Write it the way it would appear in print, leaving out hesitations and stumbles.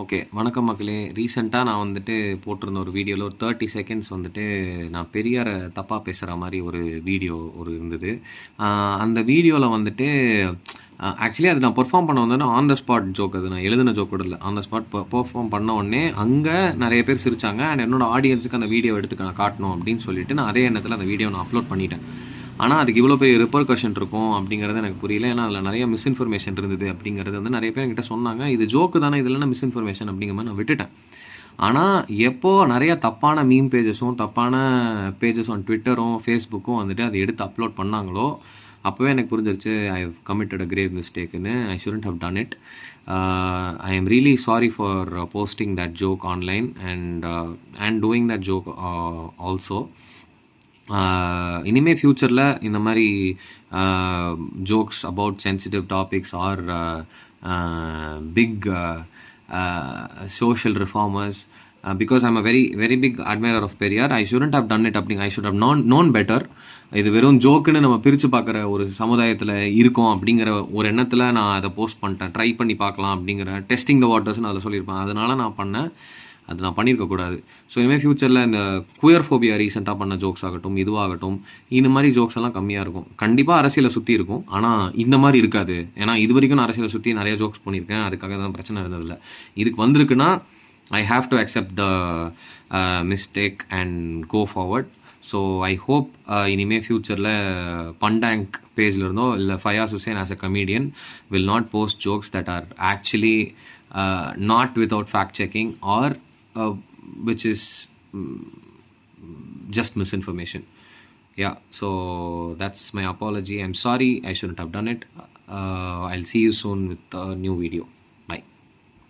Okay. வணக்கம் மக்களே. ரீசென்ட்டா நான் வந்துட்டு போட்டிருந்த ஒரு வீடியோல ஒரு 30 செகண்ட்ஸ் வந்துட்டு நான் பெரியார தப்பா பேசுற மாரி ஒரு வீடியோ இருந்தது. அ அந்த வீடியோல வந்துட்டு ஆக்சுவலி அது நான் பெர்ஃபார்ம் பண்ண வந்தோனே ஆன் த ஸ்பாட் ஜோக் அது. நான் எழுதின ஜோக் கூட இல்ல. ஆன் த ஸ்பாட் பெர்ஃபார்ம் பண்ண உடனே அங்க நெறைய பேர் சிரிச்சாங்க. அண்ட் என்னோட ஆடியன்ஸ்க்கு அந்த வீடியோ எடுத்து நான் காட்டணும் அப்படின்னு சொல்லிட்டு நான் அதே எண்ணத்துல அந்த வீடியோ நான் அப்லோட் பண்ணிட்டேன். ஆனால் அதுக்கு இவ்வளோ பெரிய ரிப்பர்கஷன் இருக்கும் அப்படிங்கிறது எனக்கு புரியல. ஏன்னா அதில் நிறைய மிஸ்இன்ஃபர்மேஷன் இருந்தது அப்படிங்கிறது வந்து நிறைய பேர் என்கிட்ட சொன்னாங்க. இது ஜோக்கு தானே, இதில் மிஸ்இன்ஃபர்மேஷன் அப்படிங்கிற மாதிரி நான் விட்டுட்டேன். ஆனால் எப்போ நிறைய தப்பான மீம் பேஜஸும் தப்பான பேஜஸும் ட்விட்டரும் ஃபேஸ்புக்கும் வந்துட்டு அதை எடுத்து அப்லோட் பண்ணாங்களோ அப்போவே எனக்கு புரிஞ்சிருச்சு I have committed a grave மிஸ்டேக்குன்னு. I shouldn't have done it. I am really sorry for posting that joke online and doing that joke also. இனிமேல் ஃப்யூச்சரில் இந்த மாதிரி jokes about sensitive topics or big social reformers, because I'm a very very big admirer of Periyar, I shouldn't have done it. I should have known better. இது வெறும் ஜோக்குன்னு நம்ம பிரித்து பார்க்குற ஒரு சமுதாயத்தில் இருக்கோம் அப்படிங்கிற ஒரு எண்ணத்தில் நான் அதை போஸ்ட் பண்ணிட்டேன். ட்ரை பண்ணி பார்க்கலாம் அப்படிங்கிற டெஸ்டிங் த வாட்டர்ஸ்னு அதில் சொல்லியிருப்பேன். அதனால் நான் பண்ணேன். அது நான் பண்ணியிருக்கக்கூடாது. ஸோ இனிமேல் ஃப்யூச்சரில் இந்த குயர் ஃபோபியா ரீசெண்டாக பண்ண ஜோக்ஸ் ஆகட்டும், இதுவாகட்டும், இந்த மாதிரி ஜோக்ஸ் எல்லாம் கம்மியாக இருக்கும். கண்டிப்பாக அரசியலை சுற்றி இருக்கும், ஆனால் இந்த மாதிரி இருக்காது. ஏன்னா இது வரைக்கும் நான் அரசியலை சுற்றி நிறைய ஜோக்ஸ் பண்ணியிருக்கேன். அதுக்காக தான் பிரச்சனை இருந்ததில்லை. இதுக்கு வந்திருக்குன்னா I have to accept the mistake and go forward. So I hope இனிமேல் ஃப்யூச்சரில் பண்டாங்க் பேஜில் இருந்தோ இல்லை Fayaz Hussain as a comedian will not post jokes that are actually not without fact checking or which is just misinformation. Yeah, so that's my apology. I'm sorry, I shouldn't have done it. I'll see you soon with a new video.